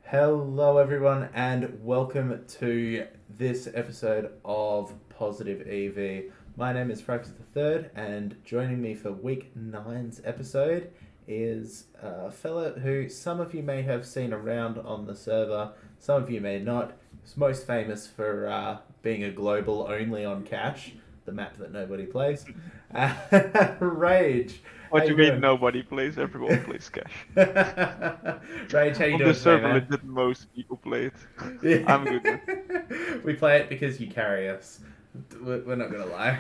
Hello, everyone, and welcome to this episode of Positive EV. My name is Francis the Third, and joining me for week nine's episode is a fella who some of you may have seen around on the server, some of you may not. He's most famous for being a global only on Cash, the map that nobody plays. Rage, how What do you you mean doing? nobody plays? Everyone plays Cash. Rage, how you On the doing today, server, man? legit most people play it. Yeah. I'm good, man. We play it because you carry us. We're not gonna lie.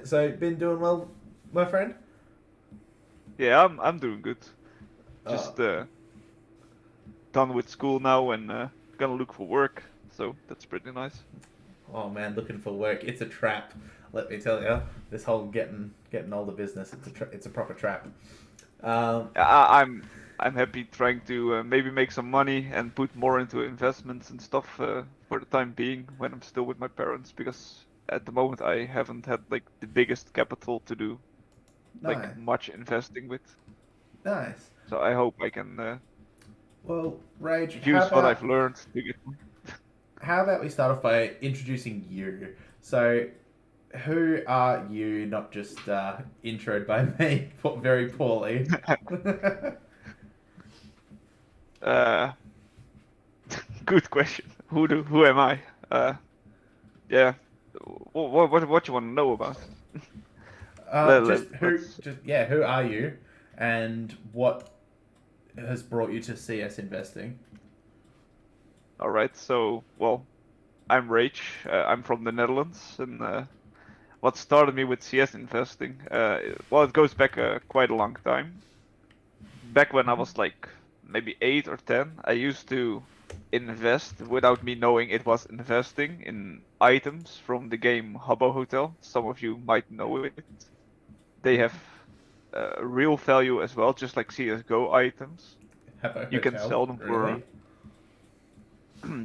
So been doing well, my friend. Yeah, I'm doing good. Oh, Just done with school now and gonna look for work. So that's pretty nice. oh man, looking for work. It's a trap. Let me tell you, this whole getting older business. It's a proper trap. Um, I'm happy trying to maybe make some money and put more into investments and stuff for the time being when I'm still with my parents because at the moment I haven't had like the biggest capital to do like nice, much investing with. nice. So I hope I can Well, Rage, use what I've learned to get. how about we start off by introducing you? So, who are you? Not just introed by me very poorly. uh, Good question. Who am I? Yeah. What you want to know about? Let's. Who are you, and what has brought you to CS investing? All right. So, well, I'm Rach. I'm from the Netherlands, and what started me with CS investing? Well, it goes back quite a long time. Back when I Mm-hmm. was like maybe 8 or 10, I used to invest without me knowing it was investing in items from the game Habbo Hotel. Some of you might know it. They Yeah, have real value as well, just like CS:GO items. Habbo You can Hotel, sell them for really?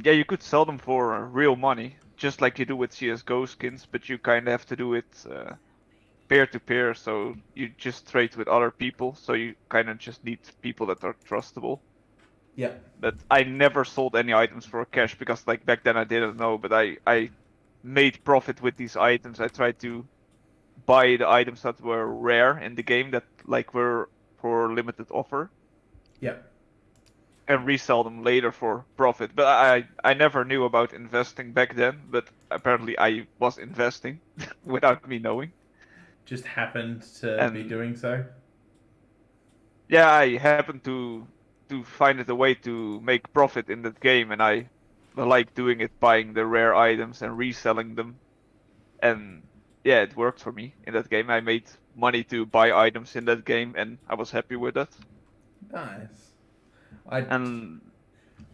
yeah, you could sell them for real money, just like you do with CS:GO skins, but you kind of have to do it peer to peer, so you just trade with other people, so you kind of just need people that are trustable. Yeah, But I never sold any items for cash because like back then I didn't know, but I made profit with these items. I tried to buy the items that were rare in the game that like were for limited offer yeah. and resell them later for profit. But I never knew about investing back then, but apparently I was investing without me knowing. Just happened to be And doing so. yeah, I happened to find it a way to make profit in that game, and I like doing it, buying the rare items and reselling them. And yeah, it worked for me in that game. I made money to buy items in that game, and I was happy with that. Nice. I And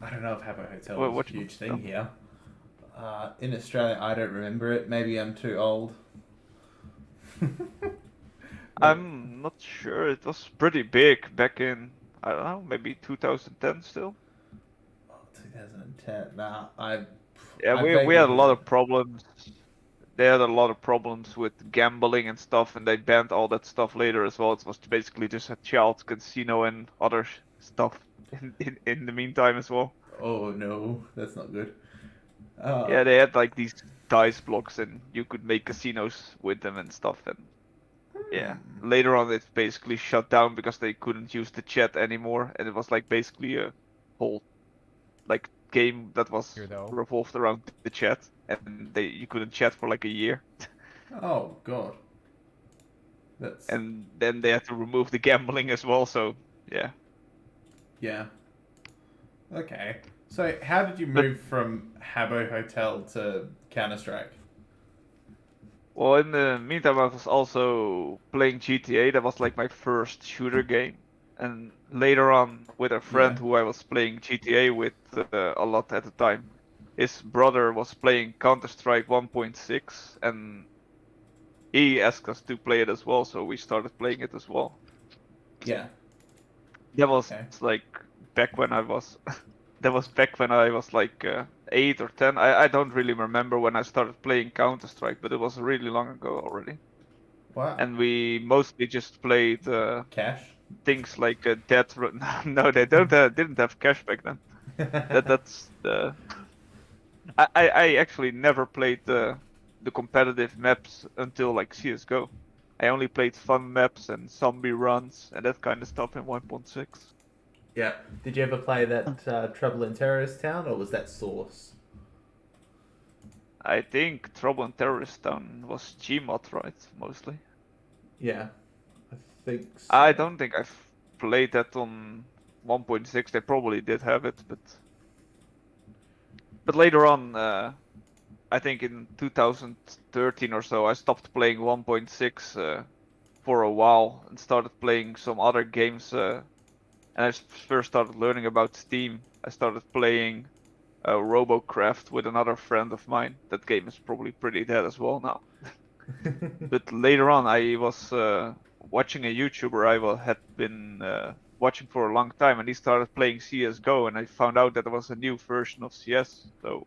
I don't know if Habbo Hotel was a what you huge thing know? here. In Australia, I don't remember it. Maybe I'm too old. Maybe I'm not sure. It was pretty big back in, I don't know, maybe 2010 still. 2010. Nah, I Yeah, I we vaguely had a lot remember. of problems. They had a lot of problems with gambling and stuff, and they banned all that stuff later as well. It was basically just a child casino and other stuff in the meantime as well. Oh no, that's not good. Uh, Yeah, they had like these dice blocks, and you could make casinos with them and stuff. And yeah, hmm. later on it basically shut down because they couldn't use the chat anymore, and it was like basically a whole like game that was Here though. revolved around the chat, and they you couldn't chat for like a year, Oh god, that's and then they had to remove the gambling as well. So yeah, yeah. Okay. So how did you but move from Habbo Hotel to Counter Strike? well, in the meantime, I was also playing GTA. That was like my first shooter game, and later on with a Yeah. friend who I was playing GTA with a lot at the time. His brother was playing Counter-Strike 1.6, and he asked us to play it as well, so we started playing it as well. Yeah. That was Okay. like back when I was that was back when I was like 8 or 10. I don't really remember when I started playing Counter Strike, but it was really long ago already. Wow. And we mostly just played Cash. things like death run. No, they don't didn't have cash back then. That's the. I actually never played the competitive maps until like CS:GO. I only played fun maps and zombie runs and that kind of stuff in 1.6. Yeah. Did you ever play that Trouble in Terrorist Town, or was that Source? I think Trouble in Terrorist Town was Gmod, right? Mostly. Yeah, I think I so. don't think I've played that on 1.6. They probably did have it, but later on, I think in 2013 or so, I stopped playing 1.6 for a while and started playing some other games. And I first started learning about Steam. I started playing Robocraft with another friend of mine. That game is probably pretty dead as well now. But later on, I was watching a YouTuber had been watching for a long time, and he started playing CS:GO, and I found out that there was a new version of CS. So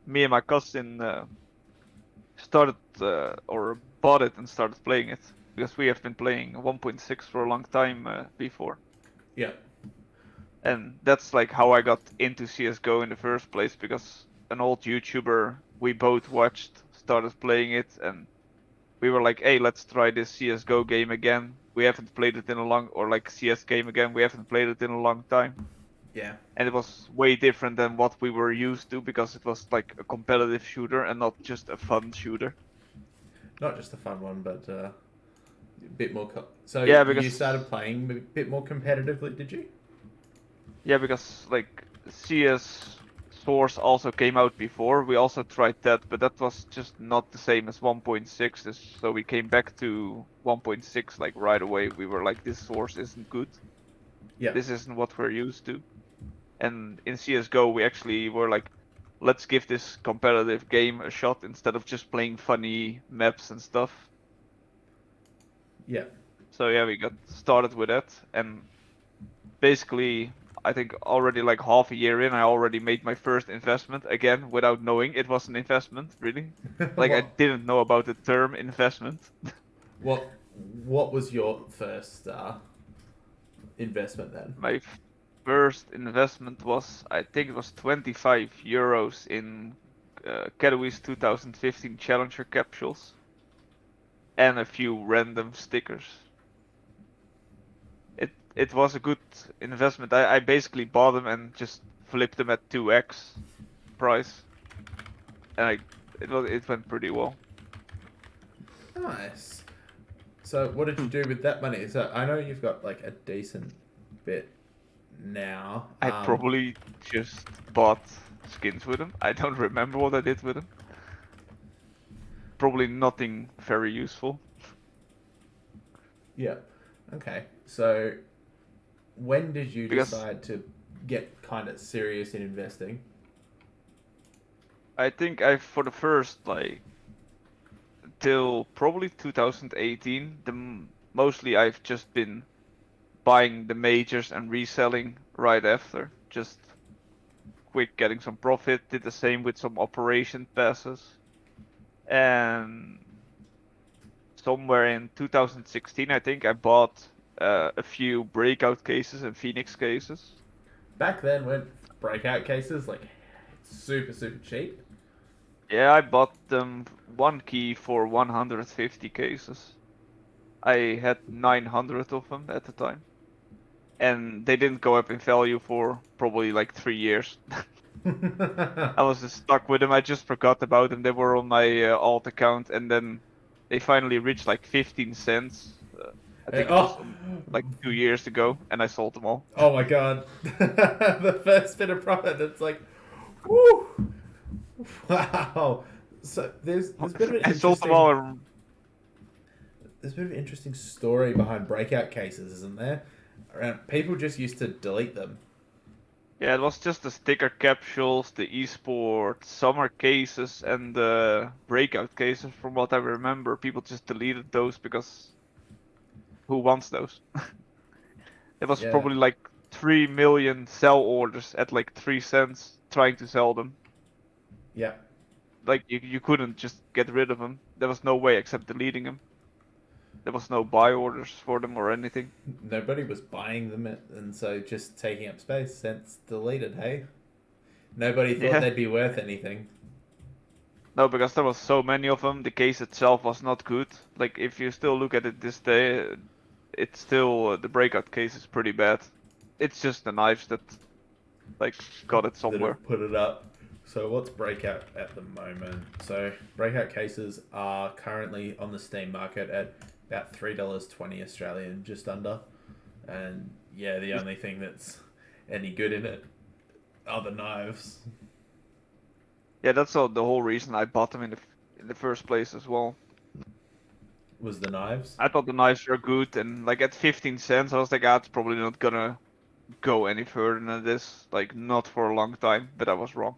me and my cousin started or bought it and started playing it because we have been playing 1.6 for a long time before. Yeah. And that's like how I got into CS:GO in the first place because an old YouTuber we both watched started playing it and we were like, hey, let's try this CS:GO game again. We haven't played it in a long, or like CS game again. We haven't played it in a long time. Yeah. And it was way different than what we were used to because it was like a competitive shooter and not just a fun shooter. Not just a fun one, but a bit more. So Yeah, you because started playing a bit more competitively, did you? like CS Source also came out before. We also tried that, but that was just not the same as 1.6. So we came back to 1.6 like right away. We were like, this Source isn't good. Yeah. This isn't what we're used to. And in CS:GO, we actually were like, let's give this competitive game a shot instead of just playing funny maps and stuff. Yeah. So yeah, we got started with that, and basically, I think already like half a year in, I already made my first investment again without knowing it was an investment, really. Like I what? didn't know about the term investment. What? What was your first investment then? My first investment was, I think it was 25 euros in Katowice 2015 Challenger capsules and a few random stickers. It was a good investment. I basically bought them and just flipped them at 2x price, and it went pretty well. Nice. So what did you do with that money? So I know you've got like a decent bit now. I probably just bought skins with them. I don't remember what I did with them. Probably nothing very useful. Yeah. Okay. So when did you Because decide to get kind of serious in investing? I think for the first like till probably 2018, mostly I've just been buying the majors and reselling right after. Just quick getting some profit. Did the same with some operation passes. And somewhere in 2016, I think I bought a few breakout cases and Phoenix cases. Back then, when breakout cases like super cheap. Yeah, I bought them one key for 150 cases. I had 900 of them at the time. And they didn't go up in value for probably like 3 years. I was just stuck with them. I just forgot about them. They were on my alt account, and then they finally reached like 15 cents. I think it was Oh, like 2 years ago, and I sold them all. oh my god! The first bit of profit. It's like, woo! Wow. So there's a bit of an I sold them interesting all. And there's a bit of an interesting story behind breakout cases, isn't there? Around people just used to delete them. yeah, it was just the sticker capsules, the esport summer cases, and the breakout cases. From what I remember, people just deleted those because who wants those? It was Yeah, probably like 3 million sell orders at like 3 cents trying to sell them. yeah. Like you couldn't just get rid of them. There was no way except deleting them. There was no buy orders for them or anything. Nobody was buying them, and so just taking up space. Since deleted, hey. Nobody thought Yeah. they'd be worth anything. No, because there was so many of them. The case itself was not good. Like if you still look at it this day, it's still the breakout case is pretty bad. It's just the knives that like got it That somewhere. have put it up. So what's breakout at the moment? So breakout cases are currently on the Steam market at about $3.20 Australian, just under. And yeah, the only thing that's any good in it are the knives. Yeah, that's all, the whole reason I bought them in the first place as well. Was the knives? I thought the knives were good, and like at 15 cents, I was like, ah, it's probably not gonna go any further than this. Like not for a long time, but I was wrong.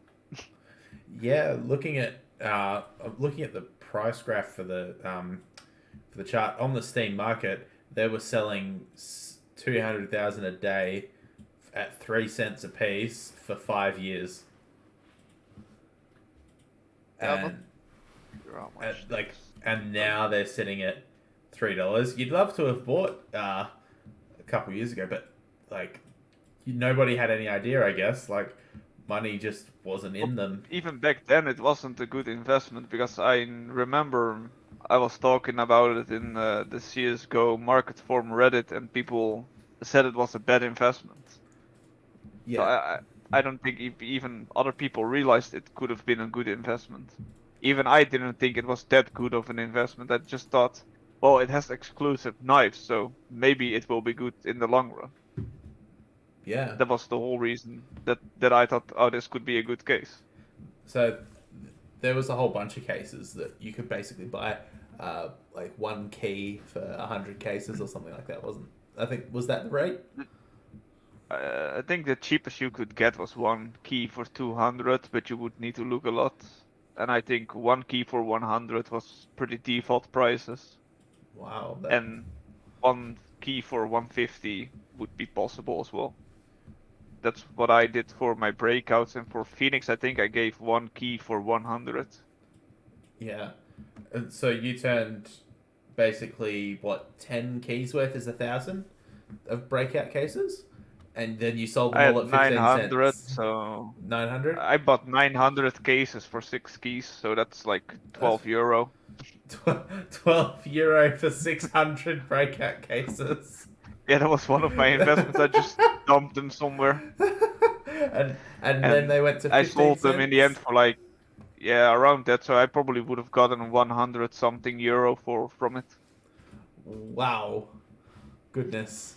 Yeah, looking at the price graph for the chart on the Steam market, they were selling 200,000 a day at 3 cents a piece for 5 years. Yeah, And how much like, this- and now they're sitting at $3. You'd love to have bought a couple years ago, but like nobody had any idea. I guess like money just wasn't in them. Even back then, it wasn't a good investment because I remember I was talking about it in the CS:GO market forum Reddit, and people said it was a bad investment. So Yeah, I don't think even other people realized it could have been a good investment. Even I didn't think it was that good of an investment. I just thought, well, it has exclusive knives, so maybe it will be good in the long run. yeah. That was the whole reason that I thought, oh, this could be a good case. So there was a whole bunch of cases that you could basically buy, like one key for 100 cases or something like that. Wasn't I think was that the rate? I think the cheapest you could get was one key for 200, but you would need to look a lot. And I think one key for 100 was pretty default prices. Wow, that And one key for 150 would be possible as well. That's what I did for my breakouts, and for Phoenix, I think I gave one key for 100. yeah. And so you turned basically what 10 keys worth is 1,000 of breakout cases, and then you sold them I all had at 900, 15 cents. so 900. I bought 900 cases for 6 keys, so that's like That's 12 euro. 12 euro for 600 breakout cases. Yeah, that was one of my investments. I just dumped them somewhere, and then and they went to I 15 sold them in the end cents. for like, yeah, around that. So I probably would have gotten 100 something euro from it. Wow. Goodness.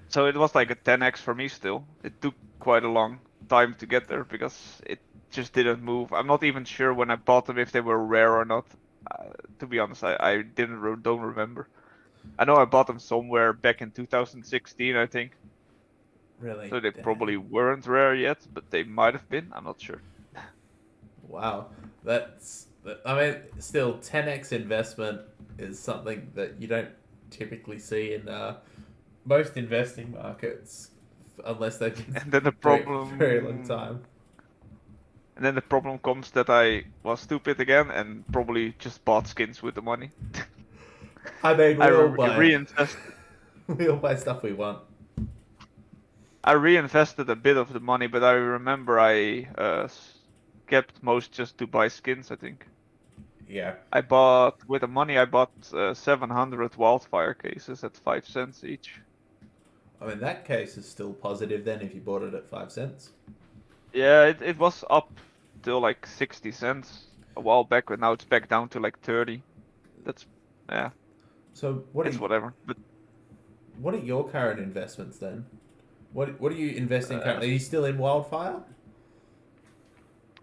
So it was like a 10x for me still. It took quite a long time to get there because it just didn't move. I'm not even sure when I bought them if they were rare or not. To be honest, I don't remember. I know I bought them somewhere back in 2016, I think. Really? So they Damn. probably weren't rare yet, but they might have been. I'm not sure. Wow. I mean, still, 10x investment is something that you don't typically see in most investing markets unless they've been And then the doing it for a problem, very long time. and then the problem comes that I was stupid again and probably just bought skins with the money. I mean, I we'll buy, reinvested. we'll buy stuff we want. I reinvested a bit of the money, but I remember I kept most just to buy skins, I think. Yeah. I bought, with the money, I bought 700 wildfire cases at 5 cents each. I mean, that case is still positive then if you bought it at 5 cents. Yeah, it was up till like 60 cents a while back, but now it's back down to like 30. That's, yeah, So it's whatever. But what are your current investments then? What are you investing uh, currently? Are you still in Wildfire?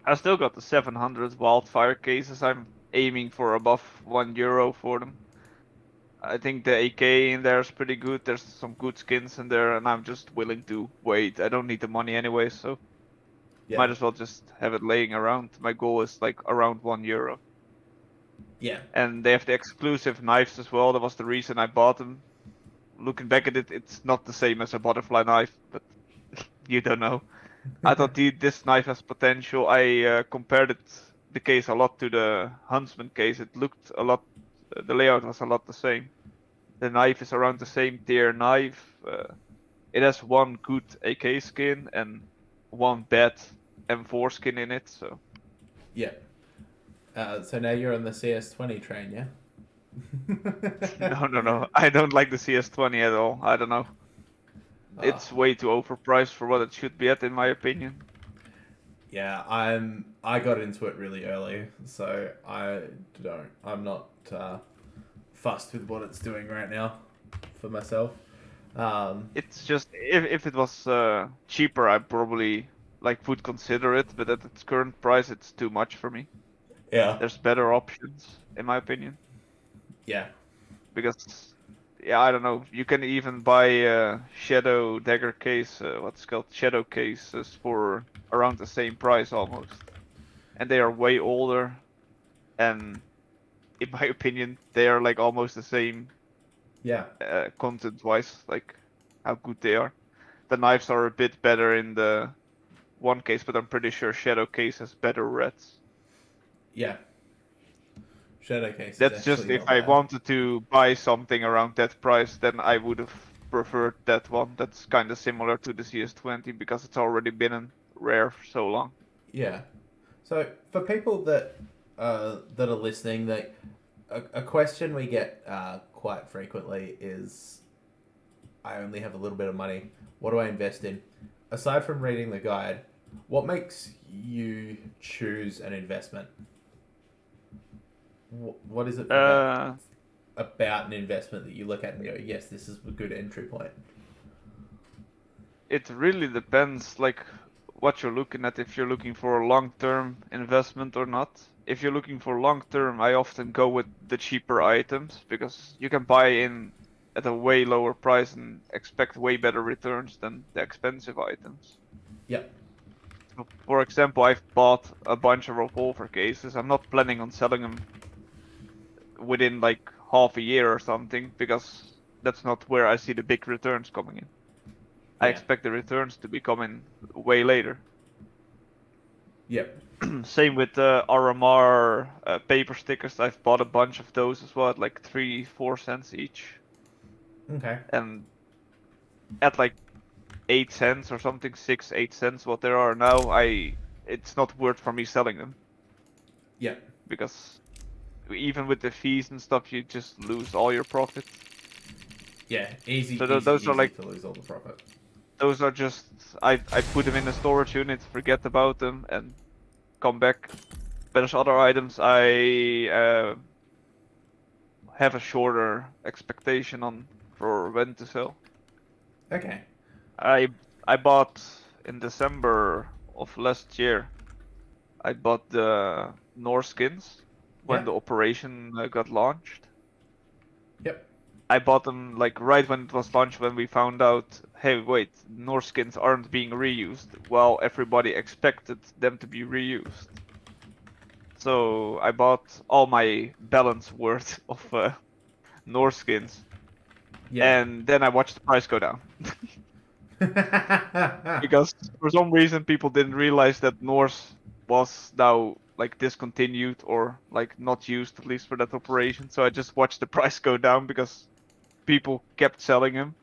I still got the 700 wildfire cases. I'm aiming for above 1 euro for them. I think the AK in there is pretty good. There's some good skins in there, and I'm just willing to wait. I don't need the money anyway, so Yeah. might as well just have it laying around. My goal is like around 1 euro. Yeah. And they have the exclusive knives as well. That was the reason I bought them. Looking back at it, it's not the same as a butterfly knife, but you don't know. I thought this knife has potential. I compared the case a lot to the Huntsman case. It looked a lot, the layout was a lot the same. The knife is around the same tier knife. It has one good AK skin and one bad M4 skin in it. So Yeah. So now you're on the CS20 train, yeah? no. I don't like the CS20 at all. I don't know. Ah, It's way too overpriced for what it should be at, in my opinion. yeah, I got into it really early, so I'm not fussed with what it's doing right now for myself. It's just if it was cheaper, I probably like would consider it, but at its current price, it's too much for me. Yeah. There's better options, in my opinion, Yeah. because yeah, I don't know. You can even buy Shadow Dagger case, what's called Shadow cases for around the same price almost, and they are way older, and in my opinion, they are like almost the same Yeah. content-wise, like how good they are. The knives are a bit better in the one case, but I'm pretty sure Shadow case has better reds. Yeah. Shadow case is That's actually just if not I bad. wanted to buy something around that price, then I would have preferred that one. That's kind of similar to the CS20 because it's already been in rare for so long. Yeah. So for people that are listening, that a question we get quite frequently is, I only have a little bit of money. What do I invest in? Aside from reading the guide, what makes you choose an investment? What is it Uh, about an investment that you look at and go, yes, this is a good entry point? it really depends, like what you're looking at. If you're looking for a long-term investment or not. If you're looking for long-term, I often go with the cheaper items because you can buy in at a way lower price and expect way better returns than the expensive items. Yep. So, for example, I've bought a bunch of revolver cases. I'm not planning on selling them within like half a year or something because that's not where I see the big returns coming in. I Yeah. expect the returns to be coming way later. Yep. Same with RMR paper stickers. I've bought a bunch of those as well at like 3, 4 cents each, Okay. and at like 8 cents or something, 6, 8 cents, what there are now, it's not worth for me selling them Yep. because even with the fees and stuff, you just lose all your profit. Yeah. Easy, So easy, those are easy like to lose all the profit. those are just I put them in the storage unit, forget about them, and come back. But there's other items I have a shorter expectation on for when to sell. Okay. I I bought in December of last year. I bought the Norse skins when the Yep. operation got launched. Yep. I bought them like right when it was launched when we found out, hey, wait, Norse skins aren't being reused. Well, everybody expected them to be reused. So I bought all my balance worth of Norse skins, Yeah. and then I watched the price go down because for some reason people didn't realize that Norse was now like discontinued or like not used at least for that operation. So I just watched the price go down because people kept selling them.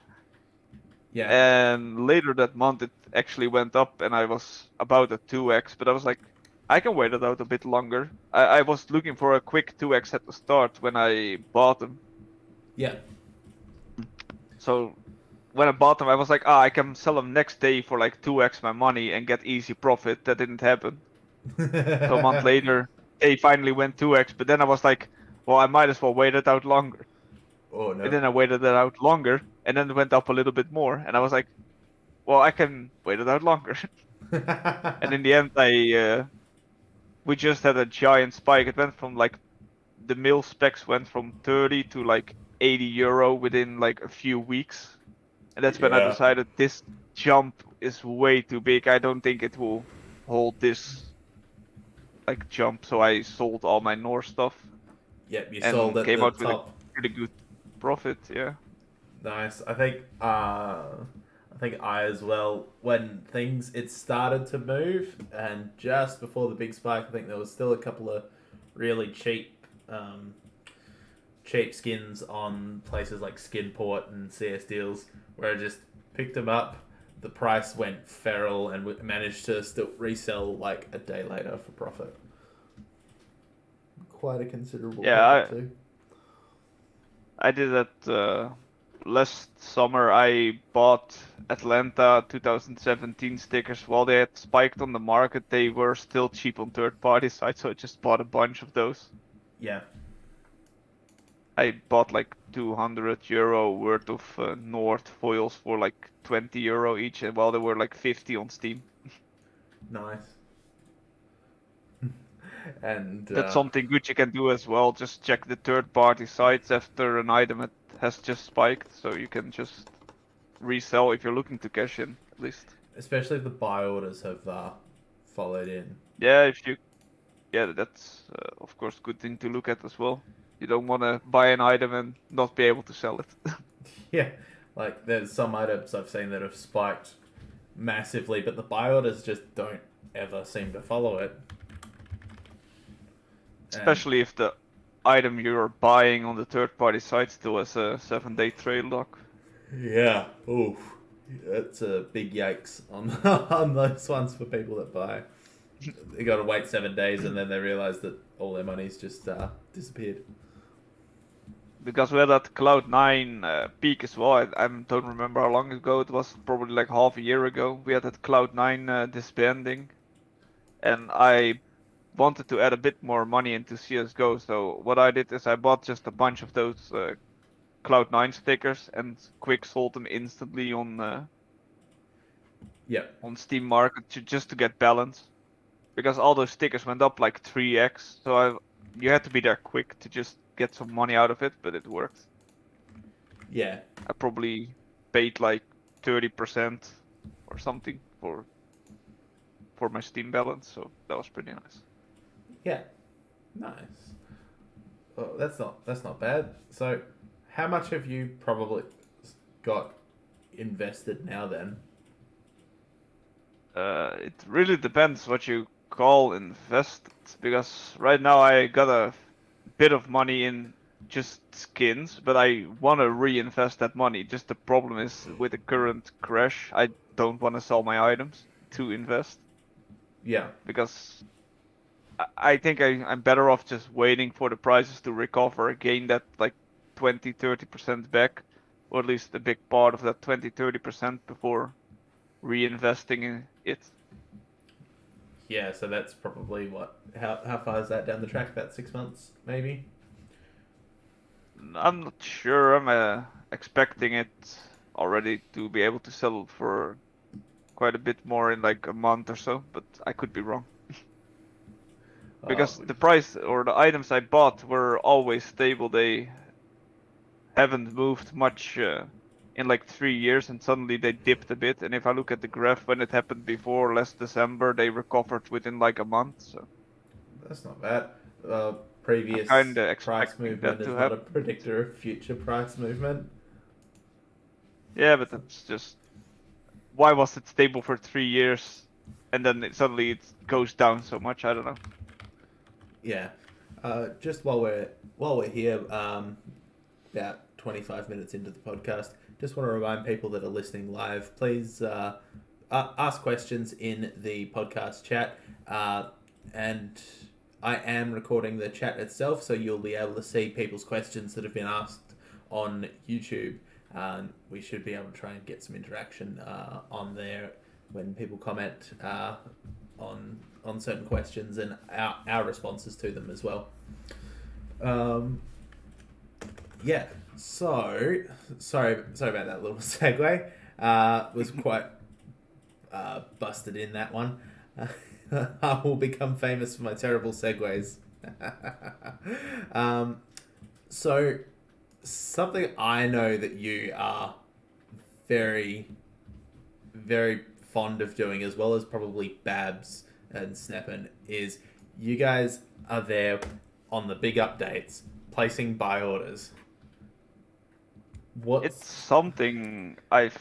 Yeah. And later that month, it actually went up, and I was about at 2x. But I was like, I can wait it out a bit longer. I was looking for a quick 2x at the start when I bought them. Yeah. So when I bought them, I was like, I can sell them next day for like 2x my money and get easy profit. That didn't happen. So a month later, they finally went 2x. But then I was like, well, I might as well wait it out longer. Oh And no. then I waited it out longer, and then it went up a little bit more. And I was like, well, I can wait it out longer. And in the end, we just had a giant spike. It went from like the mil specs went from 30 to like €80 within like a few weeks. And that's when I Yeah. decided this jump is way too big. I don't think it will hold this like jump. So I sold all my Norse stuff Yep. You sold and at came the out with a top. pretty good profit. Yeah. Nice. I think I as well, when things it started to move, and just before the big spike, I think there was still a couple of really cheap cheap skins on places like Skinport and CS Deals, where I just picked them up. The price went feral and managed to still resell like a day later for profit. Quite a considerable profit too. I did that last summer. I bought Atlanta 2017 stickers while they had spiked on the market. They were still cheap on third-party sites, so I just bought a bunch of those. Yeah. I bought like €200 worth of Nord foils for like €20 each, and while they were like 50 on Steam. Nice. And that's something good you can do as well. Just check the third-party sites after an item has just spiked, so you can just resell if you're looking to cash in, at least. Especially if the buy orders have followed in. Yeah, that's of course a good thing to look at as well. You don't want to buy an item and not be able to sell it. Yeah, like there's some items I've seen that have spiked massively, but the buy orders just don't ever seem to follow it. Especially if the item you're buying on the third-party site still has a 7-day trade lock. Yeah, oof. That's a big yikes on on those ones for people that buy. They got to wait 7 days and then they realize that all their money's just disappeared. Because we had that Cloud9 peak as well. I don't remember how long ago it was. Probably like half a year ago. We had that Cloud9 disbanding, and I wanted to add a bit more money into CS:GO. So what I did is I bought just a bunch of those Cloud9 stickers and quick sold them instantly on on Steam Market just to get balance. Because all those stickers went up like 3x, so you had to be there quick to just get some money out of it, but it worked. Yeah. I probably paid like 30% or something for my Steam balance, so that was pretty nice. Yeah. Nice. Well, that's not bad. So, how much have you probably got invested now then? It really depends what you call invested, because right now I got a bit of money in just skins, but I want to reinvest that money. Just the problem is with the current crash, I don't want to sell my items to invest. Yeah. Because I think I'm better off just waiting for the prices to recover, gain that like 20-30% back, or at least a big part of that 20-30% before reinvesting in it. Yeah, so that's probably what. How far is that down the track? About 6 months, maybe. I'm not sure. I'm expecting it already to be able to sell for quite a bit more in like a month or so, but I could be wrong. Because the price or the items I bought were always stable. They haven't moved much in like 3 years, and suddenly they dipped a bit. And if I look at the graph when it happened before last December, they recovered within like a month. So that's not bad. Previous price movement is not a predictor of future price movement. Yeah, but that's just, why was it stable for 3 years and then suddenly it goes down so much? I don't know. Yeah, just while we're here, about 25 minutes into the podcast, just want to remind people that are listening live, please ask questions in the podcast chat, and I am recording the chat itself, so you'll be able to see people's questions that have been asked on YouTube. We should be able to try and get some interaction on there when people comment on certain questions and our responses to them as well. Yeah, so sorry about that little segue. Was quite busted in that one. I will become famous for my terrible segues. So something I know that you are very, very fond of doing, as well as probably Babs and Sneppen, is you guys are there on the big updates, placing buy orders. It's something I've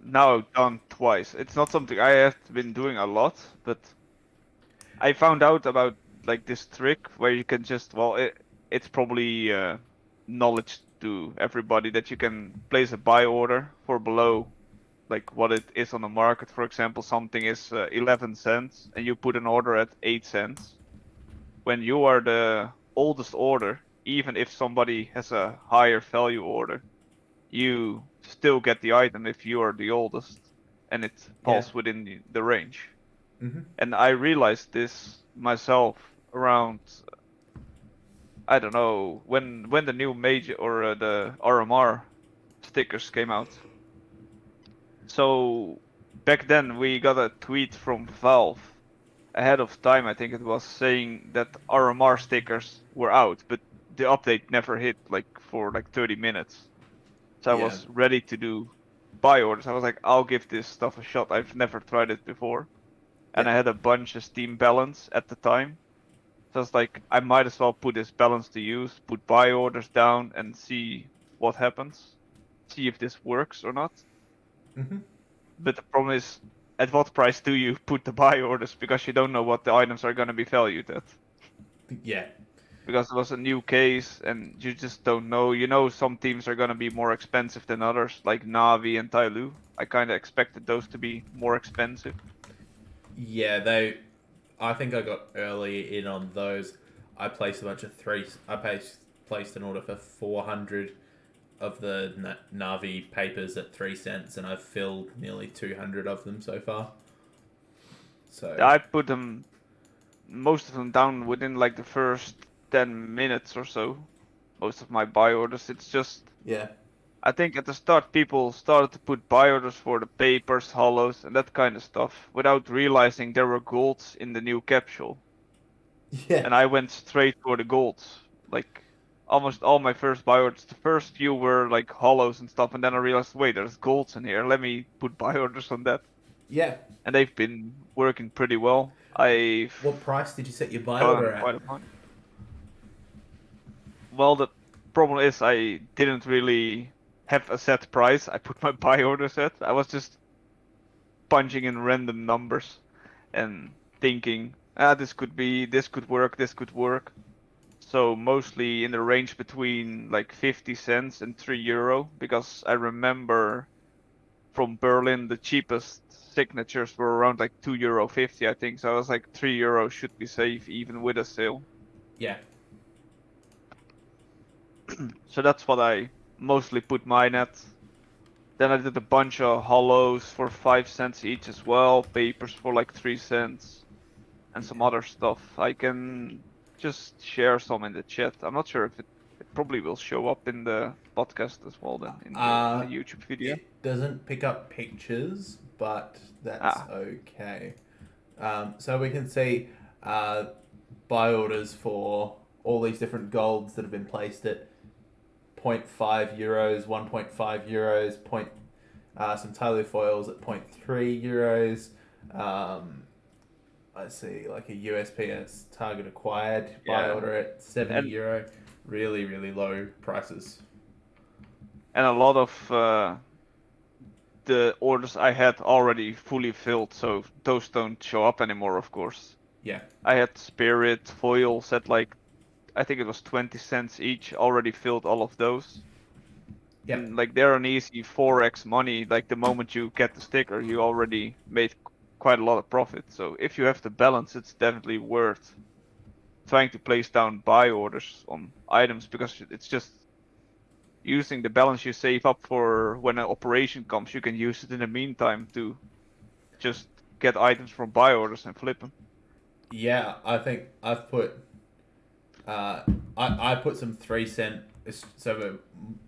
now done twice. It's not something I have been doing a lot, but I found out about like this trick where you can just, it's probably knowledge to everybody that you can place a buy order for below like what it is on the market. For example, something is 11 cents and you put an order at 8 cents. When you are the oldest order, even if somebody has a higher value order, you still get the item if you are the oldest and it falls within the range. Mm-hmm. And I realized this myself around, I don't know, when the new major or the RMR stickers came out. So back then we got a tweet from Valve ahead of time, I think it was, saying that RMR stickers were out, but the update never hit like for like 30 minutes. So I Yeah. was ready to do buy orders. I was like, I'll give this stuff a shot. I've never tried it before. And Yeah. I had a bunch of Steam balance at the time. So I was like, I might as well put this balance to use, put buy orders down and see what happens. See if this works or not. Mm-hmm. But the problem is, at what price do you put the buy orders? Because you don't know what the items are going to be valued at. Yeah. Because it was a new case and you just don't know. You know some teams are going to be more expensive than others, like Navi and Tyloo. I kind of expected those to be more expensive. Yeah, I think I got early in on those. I placed a bunch of threes. Placed an order for 400 of the Navi papers at 3 cents, and I've filled nearly 200 of them so far. So I put them, most of them down within like the first 10 minutes or so. Most of my buy orders. It's just, yeah, I think at the start people started to put buy orders for the papers, hollows, and that kind of stuff without realizing there were golds in the new capsule. yeah, And I went straight for the golds. Like almost all my first buy orders, the first few were like hollows and stuff, and then I realized, wait, there's golds in here. Let me put buy orders on that. yeah. And they've been working pretty well. I've What price did you set your buy order gotten at? quite a bunch. Well, the problem is I didn't really have a set price. I put my buy orders at. I was just punching in random numbers and thinking, this could work, this could work. So mostly in the range between like 50 cents and €3, because I remember from Berlin the cheapest signatures were around like €2.50, I think. So I was like €3 should be safe even with a sale. Yeah, So that's what I mostly put mine at. Then I did a bunch of hollows for 5 cents each as well, papers for like 3 cents, and some other stuff. I can just share some in the chat. I'm not sure if it probably will show up in the podcast as well then, in the YouTube video. it doesn't pick up pictures, but that's okay. So we can see buy orders for all these different golds that have been placed at 0.5 euros, 1.5 euros, some Tyloo foils at 0.3 euros. I see like a USPS target acquired buy order at 70 euro. Really, really low prices. And a lot of the orders I had already fully filled, so those don't show up anymore, of course. Yeah. I had Spirit foils at like, I think it was 20 cents each, already filled all of those. Yep. And like they're an easy 4x money. Like the moment you get the sticker, you already made quite a lot of profit. So if you have the balance, it's definitely worth trying to place down buy orders on items, because it's just using the balance you save up for when an operation comes. You can use it in the meantime to just get items from buy orders and flip them. Yeah, I think I've put I put some 3 cent. So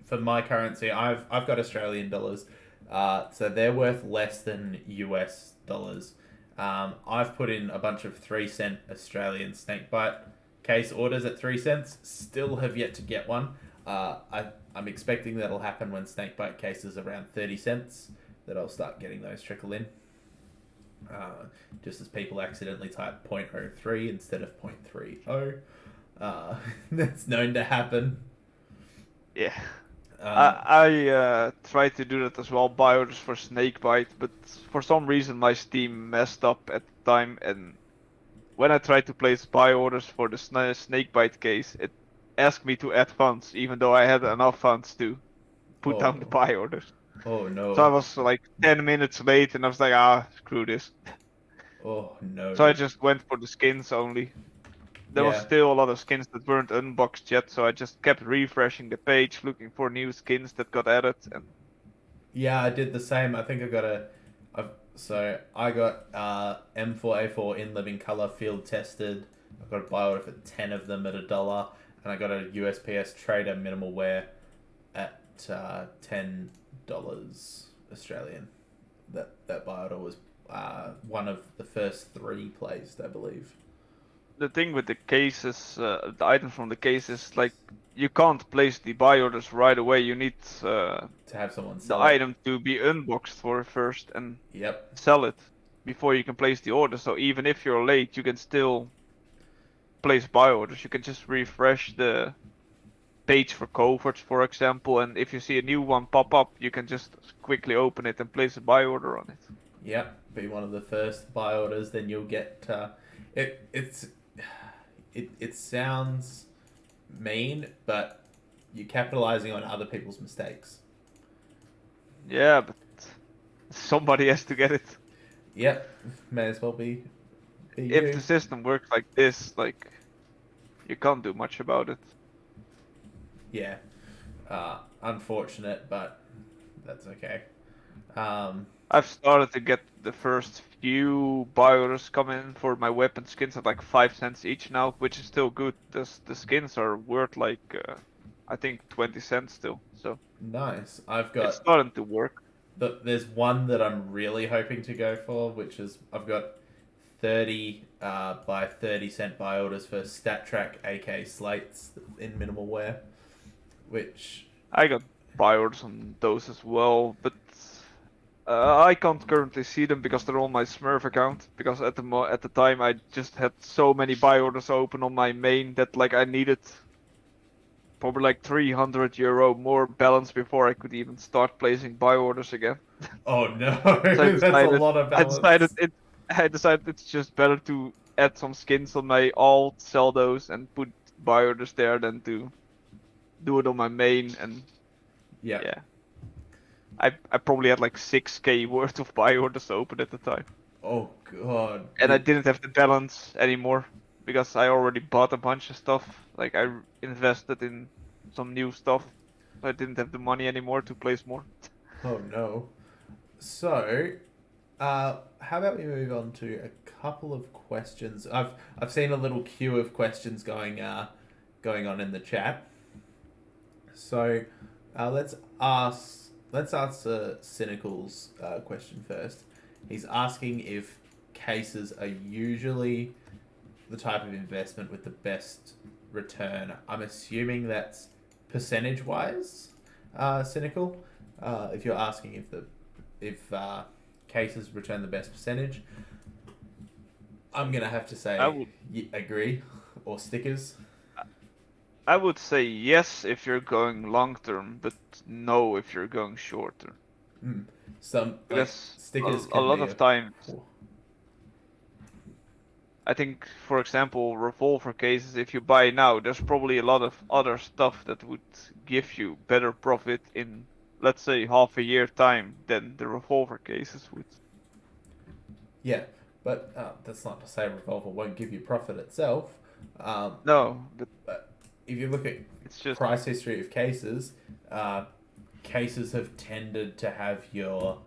for my currency, I've got Australian dollars, so they're worth less than US dollars. I've put in a bunch of 3 cent Australian snakebite case orders at 3 cents. Still have yet to get one. I'm expecting that'll happen when snakebite cases around 30 cents. That I'll start getting those trickle in. Just as people accidentally type 0.03 instead of 0.30. That's known to happen. Yeah. I tried to do that as well, buy orders for snakebite, but for some reason my Steam messed up at the time, and when I tried to place buy orders for the snakebite case, ask me to add funds, even though I had enough funds to put down the Oh, buy orders. oh So I no. was like 10 minutes late, and I was like, ah, screw this. Oh So I no. just went for the skins only. There was Yeah. still a lot of skins that weren't unboxed yet, so I just kept refreshing the page, looking for new skins that got added, and Yeah, I did the same. I think so I got M4A4 in living color field tested. I got a buy order for 10 of them at $1, and I got a USPS trader minimal wear at $10 Australian. That buy order was one of the first 3 placed, I believe. the thing with the cases, the items from the cases, like you can't place the buy orders right away. You need To have someone the sell it. item to be unboxed for first and Yep. sell it before you can place the order. So even if you're late, you can still place buy orders. You can just refresh the page for coverts, for example, and if you see a new one pop up, you can just quickly open it and place a buy order on it. Yep. Be one of the first buy orders, then you'll get it sounds mean, but you're capitalizing on other people's mistakes. Yeah, but somebody has to get it. Yep. May as well be If you. the system works like this, like you can't do much about it. Yeah. Unfortunate, but that's okay. Um, I've started to get the first few buy orders come in for my weapon skins at like 5 cents each now, which is still good. The skins are worth like I think 20 cents still, so nice. I've it's got starting to work. there's one that I'm really hoping to go for, which is I've got 30 by 30 cent buy orders for StatTrack AK slates in minimal wear, which I got buy orders on those as well, but I can't currently see them because they're on my Smurf account. Because at the time I just had so many buy orders open on my main that like I needed probably like €300 more balance before I could even start placing buy orders again. oh no, So I that's a decided lot of I decided balance. it I decided it's just better to add some skins on my alt, sell those, and put buy orders there than to do it on my main. And Yeah. yeah, I probably had like 6K worth of buy orders open at the time, Oh god. and I didn't have the balance anymore because I already bought a bunch of stuff. Like I invested in some new stuff. I didn't have the money anymore to place more. Oh no. So, how about we move on to a couple of questions? I've seen a little queue of questions going on in the chat. So, let's answer Cynical's question first. He's asking if cases are usually the type of investment with the best return. I'm assuming that's percentage wise, Cynical. If you're asking if cases return the best percentage, I'm gonna have to I say would agree, or stickers. I would say yes if you're going long term, but no if you're going short term. Mm. Some like Because stickers a can lot be of times, oh, I think, for example, revolver cases, if you buy now, there's probably a lot of other stuff that would give you better profit in, let's say, half a year time than the revolver cases would. yeah, but that's not to say revolver won't give you profit itself. No, but But if you look at it's just price history of cases, cases have tended to have your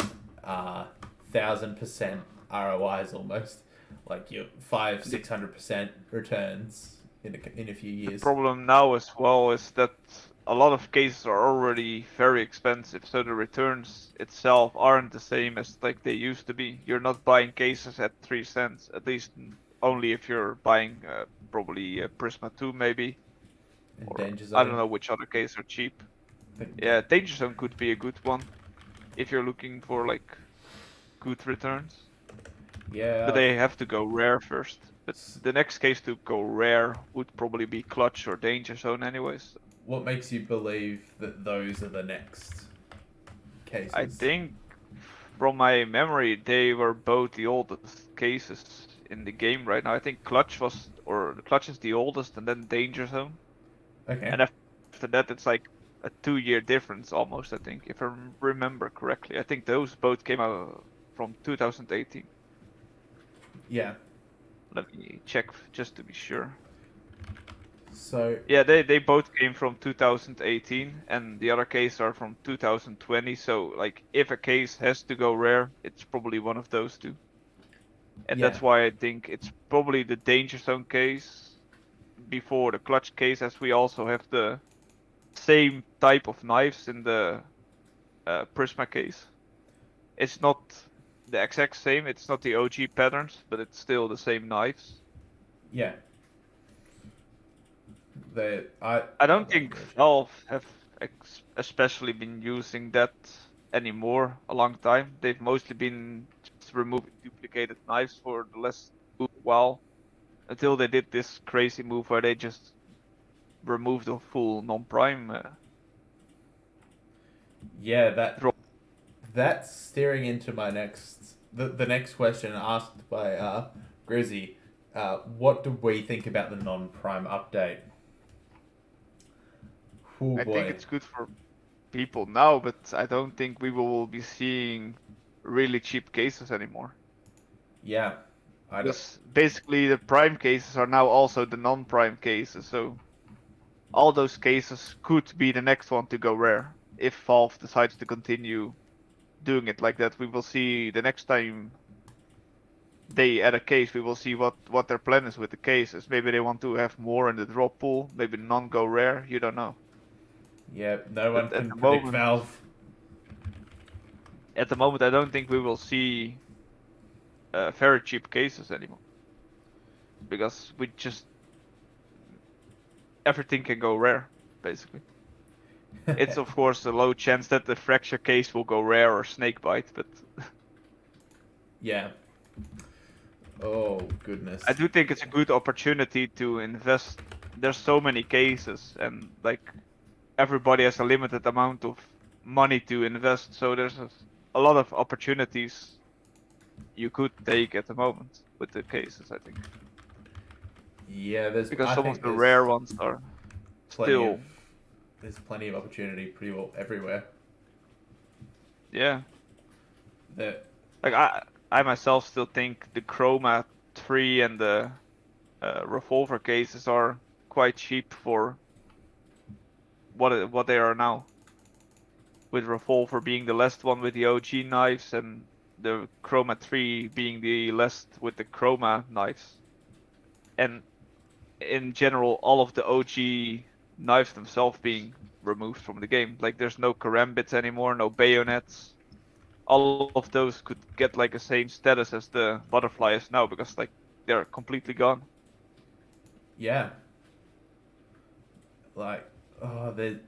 1,000% ROIs almost, like your five the 600% returns in a few The years. problem now as well is that a lot of cases are already very expensive, so the returns itself aren't the same as like they used to be. You're not buying cases at 3 cents, at least only if you're buying probably Prisma 2 maybe, And or Danger I don't Zone, know which other cases are cheap. I think, Yeah, Danger Zone could be a good one if you're looking for like good returns. But yeah. they have to go rare first. But the next case to go rare would probably be Clutch or Danger Zone anyways. What makes you believe that those are the next I cases? think from my memory they were both the oldest cases in the game right now. I think Clutch is the oldest and then Danger Zone. Okay. And after that, it's like a 2 year difference almost. I think, if I remember correctly. I think those both came out from 2018. Yeah. Let me check just to be sure. So Yeah, they both came from 2018, and the other case are from 2020. So like, if a case has to go rare, it's probably one of those two. And yeah, that's why I think it's probably the Danger Zone case before the Clutch case, as we also have the same type of knives in the Prisma case. It's not the exact same. It's not the OG patterns, but it's still the same knives. yeah. I I don't love think the OG. Valve have especially been using that anymore a long time. They've mostly been just removing duplicated knives for the last while, until they did this crazy move where they just removed the full non-prime Yeah, drop. that's steering into my the next question asked by Grizzy. What do we think about the non-prime update? Oh I think boy. it's good for people now, but I don't think we will be seeing really cheap cases anymore. Yeah. I don't. Because basically the prime cases are now also the non-prime cases, so all those cases could be the next one to go rare if Valve decides to continue doing it like that. We will see the next time they add a case, we will see what their plan is with the cases. Maybe they want to have more in the drop pool, maybe none go rare, you don't know. Yeah, no one But at can the predict moment, Valve. I don't think we will see very cheap cases anymore, because we just everything can go rare basically. It's of course a low chance that the fracture case will go rare or snakebite, but Yeah. Oh goodness. I do think it's a good opportunity to invest. There's so many cases, and like, everybody has a limited amount of money to invest, so there's a lot of opportunities you could take at the moment with the cases, I think. Yeah, there's. Because I some of think the rare ones are plenty of still, there's plenty of opportunity pretty well everywhere. yeah. That. Like, I myself still think the Chroma 3 and the revolver cases are quite cheap for what they are now. With revolver being the last one with the OG knives, and the Chroma 3 being the last with the Chroma knives. And in general, all of the OG knives themselves being removed from the game. Like, there's no karambits anymore, no bayonets. All of those could get like the same status as the butterfly is now, because like, they're completely gone. Yeah. Like. Oh, they're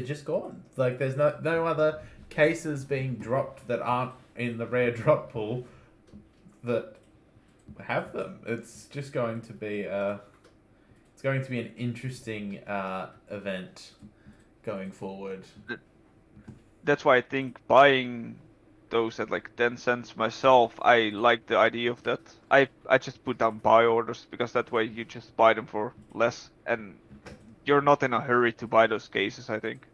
just gone. Like there's no other cases being dropped that aren't in the rare drop pool that have them. It's just going to be it's going to be an interesting event going forward. That's why I think buying those at like 10 cents myself, I like the idea of that. I just put down buy orders, because that way you just buy them for less, and you're not in a hurry to buy those cases, I think.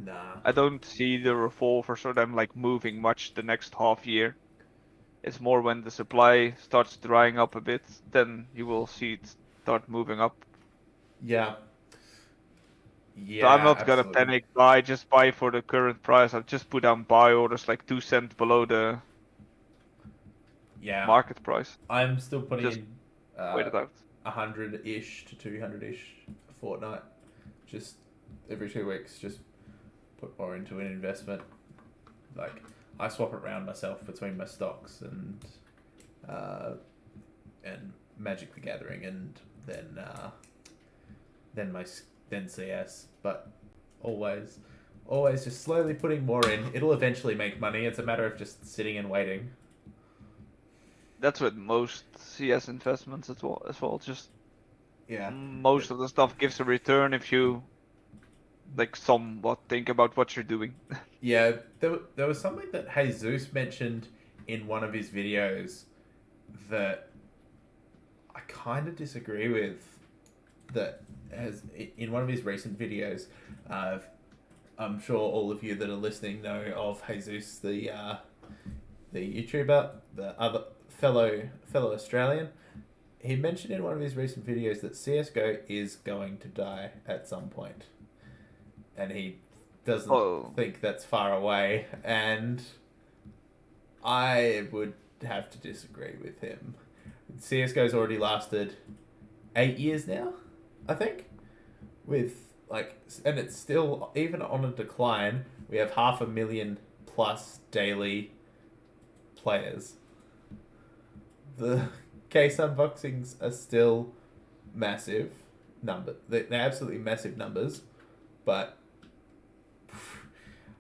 Nah. I don't see the revolvers or them like moving much the next half year. It's more when the supply starts drying up a bit, then you will see it start moving up. Yeah. So I'm Yeah, not gonna absolutely. panic buy, just buy for the current price. I'll just put down buy orders like 2 cents below the Yeah. market price. I'm still putting Just in wait it out. 100-ish to 200-ish a fortnight. Just every 2 weeks, just put more into an investment. Like I swap it around myself between my stocks uh, and Magic the Gathering, and then my then CS. But always, always just slowly putting more in. It'll eventually make money. It's a matter of just sitting and waiting. That's with most CS investments as well. Just Yeah. most of the stuff gives a return if you like somewhat think about what you're doing. Yeah, there was something that Jesus mentioned in one of his videos that I kind of disagree with. that has in one of his recent videos. I'm sure all of you that are listening know of Jesus, the YouTuber, the other fellow Australian. He mentioned in one of his recent videos that CS:GO is going to die at some point, and he doesn't Oh, think that's far away. And I would have to disagree with him. CS:GO's already lasted 8 years now, I think, with and it's still even on a decline. We have 500,000 plus daily players. The case unboxings are still massive they're absolutely massive numbers, but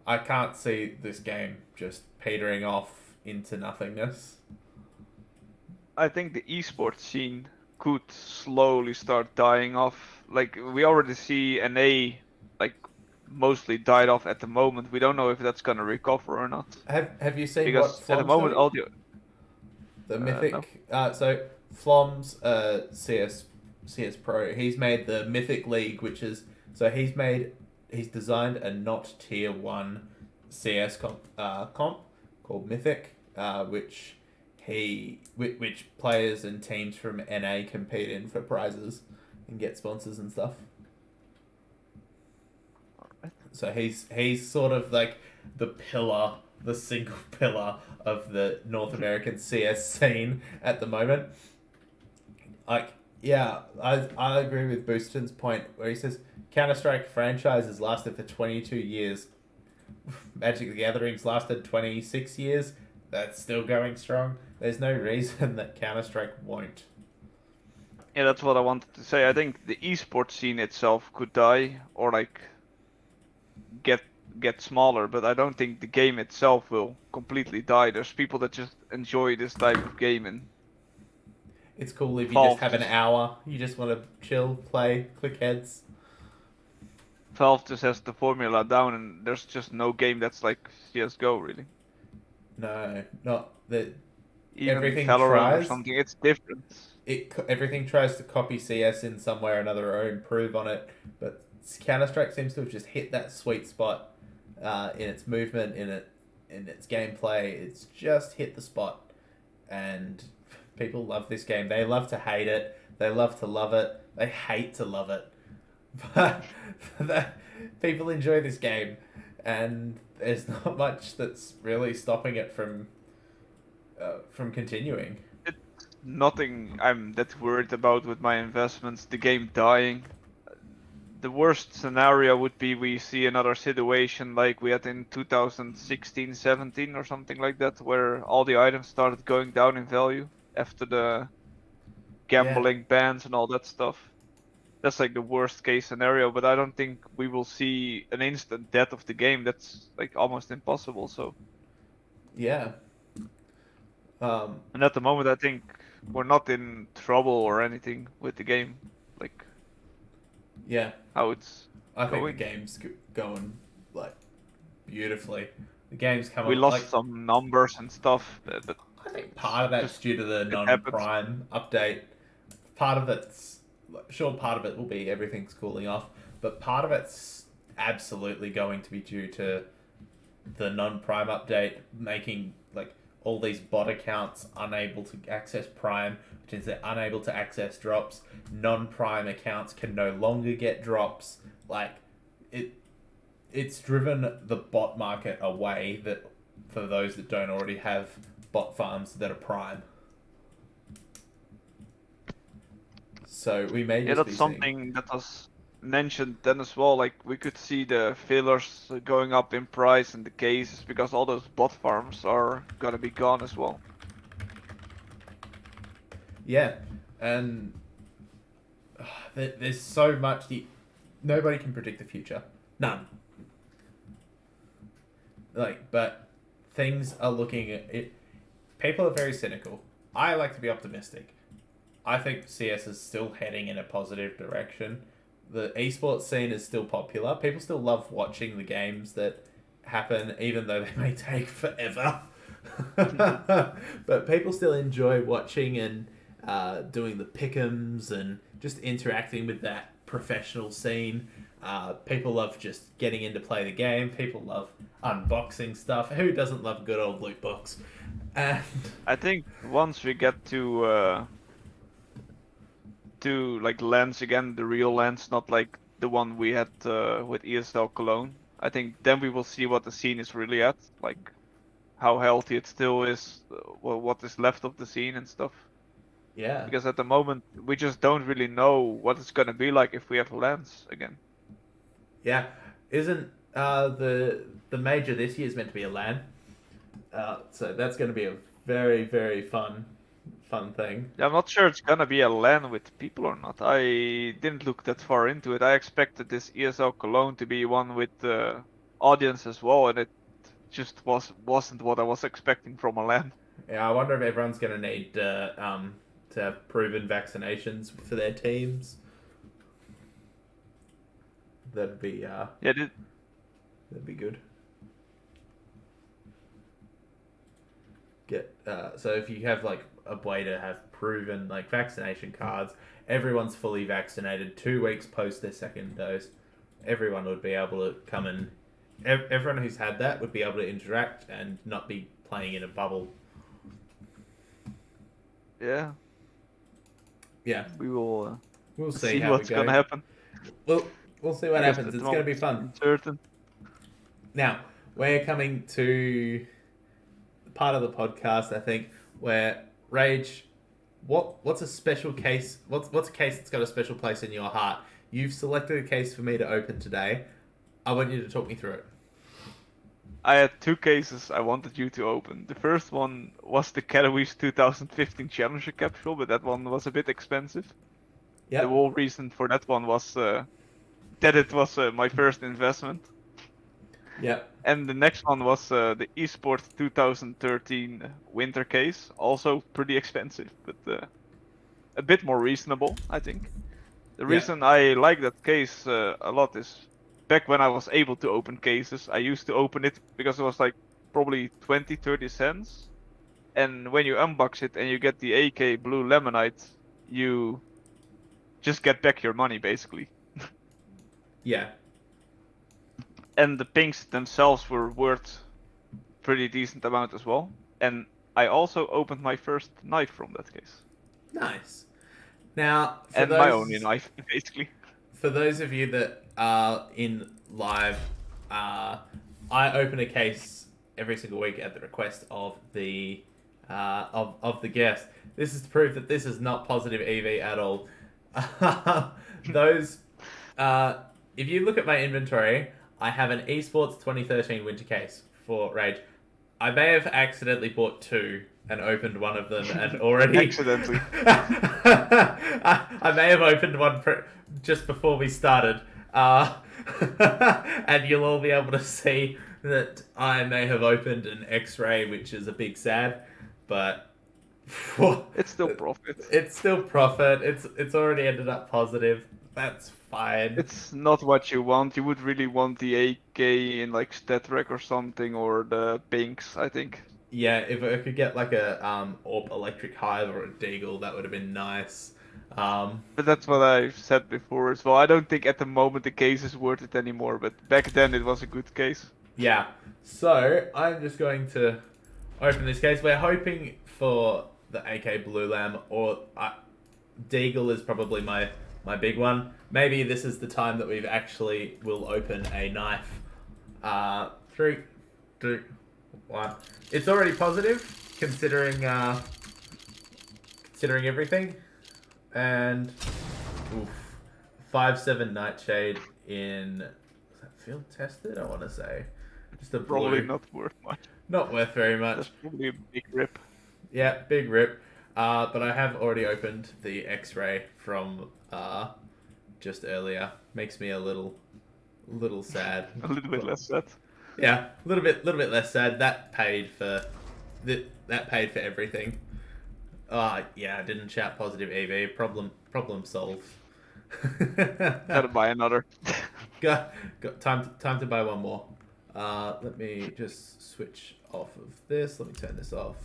I can't see this game just petering off into nothingness. I think the esports scene could slowly start dying off. Like we already see NA like mostly died off at the moment. We don't know if that's gonna recover or not. Have you seen what Because at the Flom's moment doing? all the The no. Mythic. So Flom's CS Pro. He's made the Mythic League, which is he's designed a not tier 1 CS comp called Mythic, which players and teams from NA compete in for prizes and get sponsors and stuff. So he's sort of like the single pillar of the North American CS scene at the moment. Like, yeah, I agree with Boosterton's point where he says Counter-Strike franchises lasted for 22 years. Magic the Gathering's lasted 26 years. That's still going strong. There's no reason that Counter-Strike won't. Yeah, that's what I wanted to say. I think the esports scene itself could die or like get smaller, but I don't think the game itself will completely die. There's people that just enjoy this type of game and It's cool if you just Valve have an just hour. You just want to chill, play, click heads. Valve just has the formula down, and there's just no game that's like CS:GO really. No, not that. Even Everything Valorant or tries. something, it's different. Everything tries to copy CS in some way or another or improve on it, but Counter Strike seems to have just hit that sweet spot in its movement, in its gameplay. It's just hit the spot, and people love this game. They love to hate it. They love to love it. They hate to love it, but people enjoy this game, and there's not much that's really stopping it from continuing. It's nothing I'm that worried about with my investments. The game dying. The worst scenario would be we see another situation like we had in 2016-17 or something like that, where all the items started going down in value after the Yeah, gambling bans and all that stuff. That's like the worst case scenario, but I don't think we will see an instant death of the game. That's like almost impossible. So, yeah. Um, and at the moment, I think we're not in trouble or anything with the game, like yeah. how it's I think the going. game's going like beautifully. The game's come We on like lost some numbers and stuff, but I think part of that's just due to the it happens. non-prime update. Part of it's sure part of it will be everything's cooling off, but part of it's absolutely going to be due to the non-prime update making like all these bot accounts unable to access prime, which means they're unable to access drops. Non-prime accounts can no longer get drops. Like it it's driven the bot market away that for those that don't already have bot farms that are prime. So we may Yeah, just that's be seeing. something that was mentioned then as well. Like we could see the fillers going up in price and the cases because all those bot farms are gonna be gone as well. Yeah, and there's so much. Nobody can predict the future. None. But things are looking at it. People are very cynical. I like to be optimistic. I think CS is still heading in a positive direction. The esports scene is still popular. People still love watching the games that happen, even though they may take forever. But people still enjoy watching and doing the pick'ems and just interacting with that professional scene. People love just getting in to play the game. People love unboxing stuff. Who doesn't love a good old loot box? And I think once we get to like lens again, the real lens, not like the one we had with ESL Cologne. I think then we will see what the scene is really at, like how healthy it still is, what is left of the scene and stuff. yeah, Because at the moment we just don't really know what it's gonna be like if we have lens again. yeah. Isn't the major this year is meant to be a LAN? So that's going to be a very very fun thing. Yeah, I'm not sure it's gonna be a LAN with people or not. I didn't look that far into it. I expected this ESL Cologne to be one with the audience as well, and it just wasn't what I was expecting from a LAN. Yeah, I wonder if everyone's going to need to have proven vaccinations for their teams. That'd be Yeah, that'd be good. Get so if you have like a way to have proven like vaccination cards, everyone's fully vaccinated 2 weeks post their second dose. Everyone would be able to come and everyone who's had that would be able to interact and not be playing in a bubble. yeah. Yeah, We will we'll see, see how what's we go. gonna happen. We'll see what I guess happens. at It's the going to be moment fun. it's uncertain. Now, we're coming to part of the podcast, I think, where Rage, what's a special case? What's a case that's got a special place in your heart? You've selected a case for me to open today. I want you to talk me through it. I had 2 cases I wanted you to open. The first one was the Katowice 2015 Challenger capsule, but that one was a bit expensive. Yeah. The whole reason for that one was that it was my first investment. Yeah. And the next one was the eSport 2013 winter case, also pretty expensive, but a bit more reasonable, I think. The Yeah. reason I like that case a lot is back when I was able to open cases, I used to open it because it was like probably 20-30 cents. And when you unbox it and you get the AK Blue Lemonite, you just get back your money basically. Yeah. And the pinks themselves were worth pretty decent amount as well. And I also opened my first knife from that case. Nice. Now, And my only knife, basically. For those of you that are in live, I open a case every single week at the request of the of the guest. This is to prove that this is not positive EV at all. Those, if you look at my inventory, I have an esports 2013 winter case for Rage. I may have accidentally bought 2 and opened one of them and already Accidentally. I may have opened one just before we started, and you'll all be able to see that I may have opened an X-ray, which is a big sad, but it's still profit. It's still profit. It's already ended up positive. That's fine. It's not what you want. You would really want the AK in like StatRec or something, or the pinks, I think. Yeah, if I could get like a Orb Electric Hive or a Deagle, that would have been nice. But that's what I've said before as well. I don't think at the moment the case is worth it anymore, but back then it was a good case. Yeah. So I'm just going to open this case. We're hoping for the AK Blue Lamb, or Deagle is probably my big one. Maybe this is the time that we've actually will open a knife. 3, 2, 1. It's already positive, considering everything, and 5-7 Nightshade in, is that field tested? I want to say just a Probably blue. not worth much. Not worth very much. That's probably a big rip. Yeah, big rip. But I have already opened the X-ray from just earlier. Makes me a little sad. A little bit less sad. Yeah, a little bit less sad. That paid for everything. Yeah, I didn't shout positive EV. Problem solved. Gotta buy another. Got time to buy one more. Let me just switch off of this. Let me turn this off.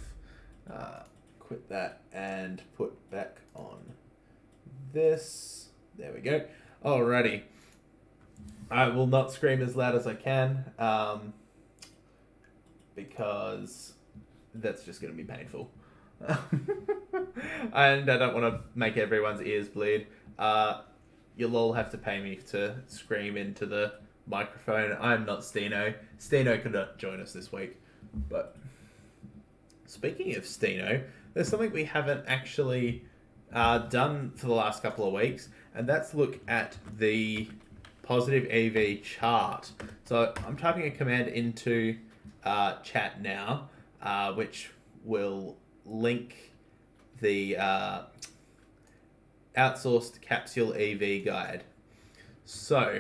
quit that and put back on this. There we go. Alrighty. I will not scream as loud as I can, because that's just going to be painful. And I don't want to make everyone's ears bleed. You'll all have to pay me to scream into the microphone. I'm not Steno. Steno could not join us this week. But speaking of Steno, there's something we haven't actually done for the last couple of weeks, and that's look at the Positive EV chart. So I'm typing a command into chat now, which will link the outsourced capsule EV guide. So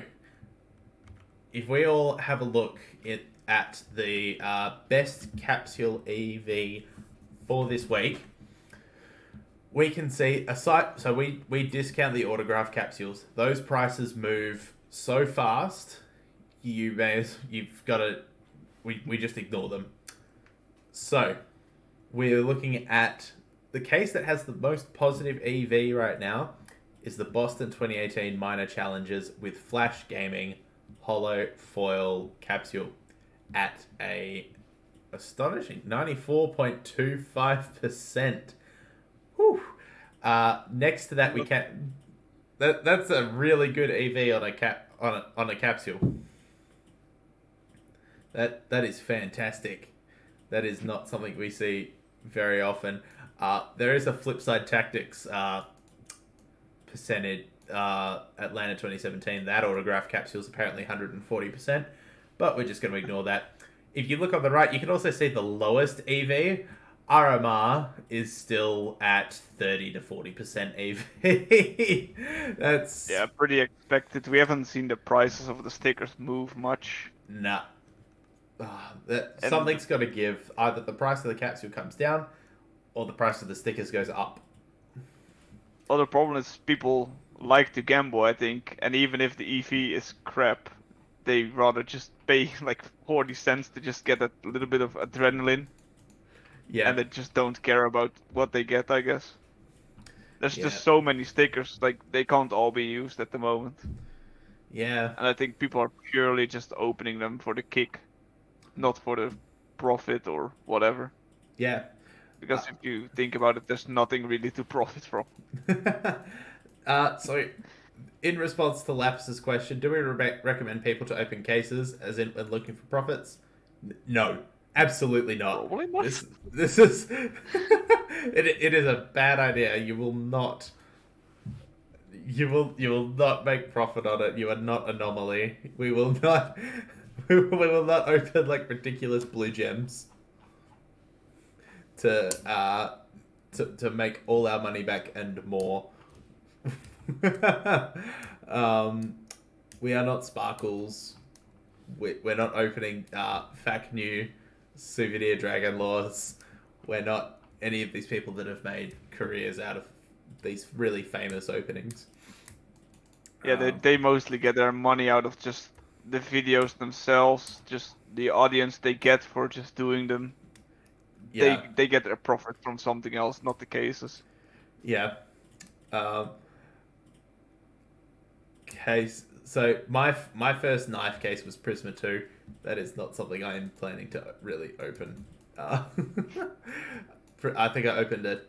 if we all have a look at the best capsule EV for this week, we can see a site. So we discount the autograph capsules. Those prices move so fast, you've got to. We just ignore them. So we're looking at the case that has the most positive EV right now is the Boston 2018 Minor Challenges with Flash Gaming Holo Foil Capsule at a astonishing 94.25%. Whew. Next to that, we can. That's a really good EV on a capsule. That is fantastic. That is not something we see very often. There is a Flipside Tactics percentage, Atlanta 2017. That autograph capsule is apparently 140%, but we're just going to ignore that. If you look on the right, you can also see the lowest EV. RMR is still at 30 to 40% EV. That's pretty expected. We haven't seen the prices of the stickers move much. nah. Something's got to give. Either the price of the capsule comes down, or the price of the stickers goes up. Other problem is people like to gamble, I think, and even if the EV is crap, they rather just pay like 40 cents to just get a little bit of adrenaline. Yeah. And they just don't care about what they get, I guess. There's Yeah. just so many stickers, like they can't all be used at the moment. Yeah. And I think people are purely just opening them for the kick, not for the profit or whatever. Yeah. Because if you think about it, there's nothing really to profit from. So, in response to Laps's question, do we recommend people to open cases as in when looking for profits? No, absolutely not. Probably not. This is it is a bad idea. You will not make profit on it. You are not Anomaly. We will not open like ridiculous blue gems to make all our money back and more. We are not Sparkles. We're not opening FAQ new Souvenir Dragon Laws. We're not any of these people that have made careers out of these really famous openings. Yeah, they mostly get their money out of just the videos themselves, just the audience they get for just doing them. Yeah. They get their profit from something else, not the cases. Yeah. Case. So my first knife case was Prisma 2. That is not something I am planning to really open. I think I opened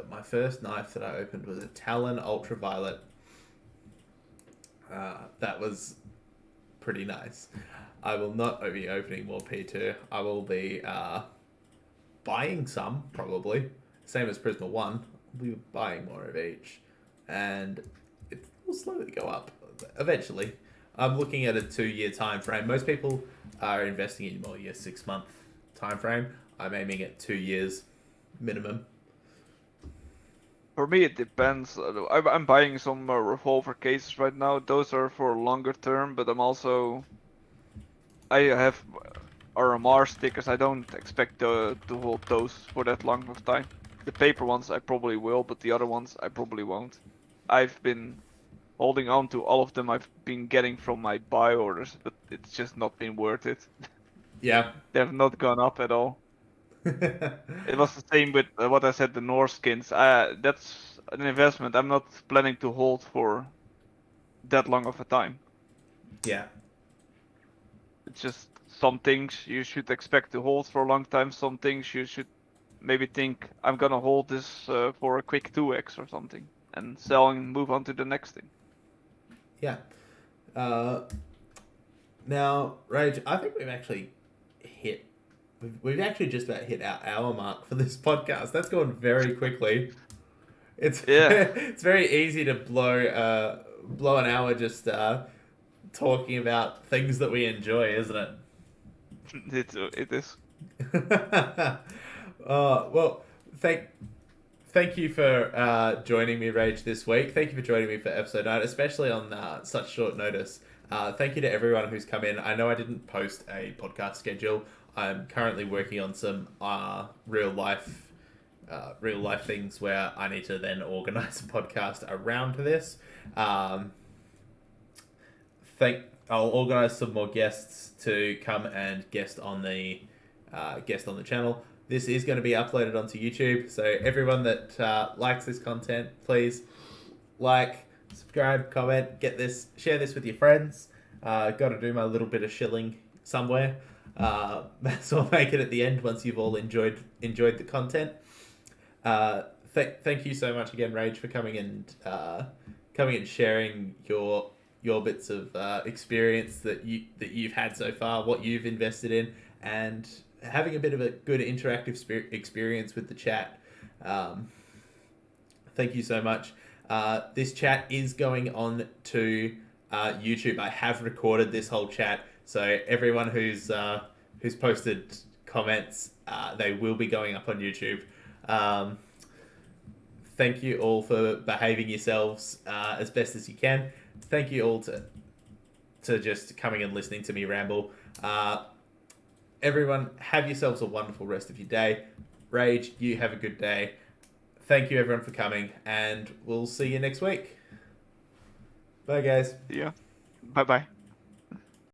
my first knife that I opened was a Talon Ultraviolet. That was pretty nice. I will not be opening more P2. I will be buying some, probably. Same as Prisma 1. We'll be buying more of each. And it will slowly go up eventually. I'm looking at a 2-year time frame. Most people are investing in more 6-month time frame. I'm aiming at 2 years minimum. For me, it depends. I'm buying some revolver cases right now. Those are for longer term, but I have RMR stickers. I don't expect to hold those for that long of time. The paper ones I probably will, but the other ones I probably won't. I've been holding on to all of them I've been getting from my buy orders, but it's just not been worth it. Yeah. They have not gone up at all. It was the same with what I said, the Norse skins. That's an investment I'm not planning to hold for that long of a time. Yeah. It's just some things you should expect to hold for a long time. Some things you should maybe think I'm gonna hold this for a quick 2x or something, and sell and move on to the next thing. Yeah. Now, Rage, I think we've actually hit. We've actually just about hit our hour mark for this podcast. That's gone very quickly. It's Yeah, it's very easy to blow an hour just talking about things that we enjoy, isn't it? it is. Well, thank you for joining me, Rage, this week. Thank you for joining me for episode 9, especially on such short notice. Thank you to everyone who's come in. I know I didn't post a podcast schedule. I'm currently working on some real life things where I need to then organize a podcast around this. I'll organize some more guests to come and guest on the channel. This is going to be uploaded onto YouTube, so everyone that likes this content, please like, subscribe, comment, share this with your friends. Got to do my little bit of shilling somewhere. So I'll make it at the end once you've all enjoyed the content. Thank you so much again, Rage, for coming and sharing your bits of experience that you've had so far, what you've invested in, and having a bit of a good interactive experience with the chat. Thank you so much. This chat is going on to YouTube. I have recorded this whole chat, so everyone who's posted comments, they will be going up on YouTube. Thank you all for behaving yourselves as best as you can. Thank you all to just coming and listening to me ramble. Everyone, have yourselves a wonderful rest of your day. Rage, you have a good day. Thank you everyone for coming, and we'll see you next week. Bye, guys. Yeah. Bye bye.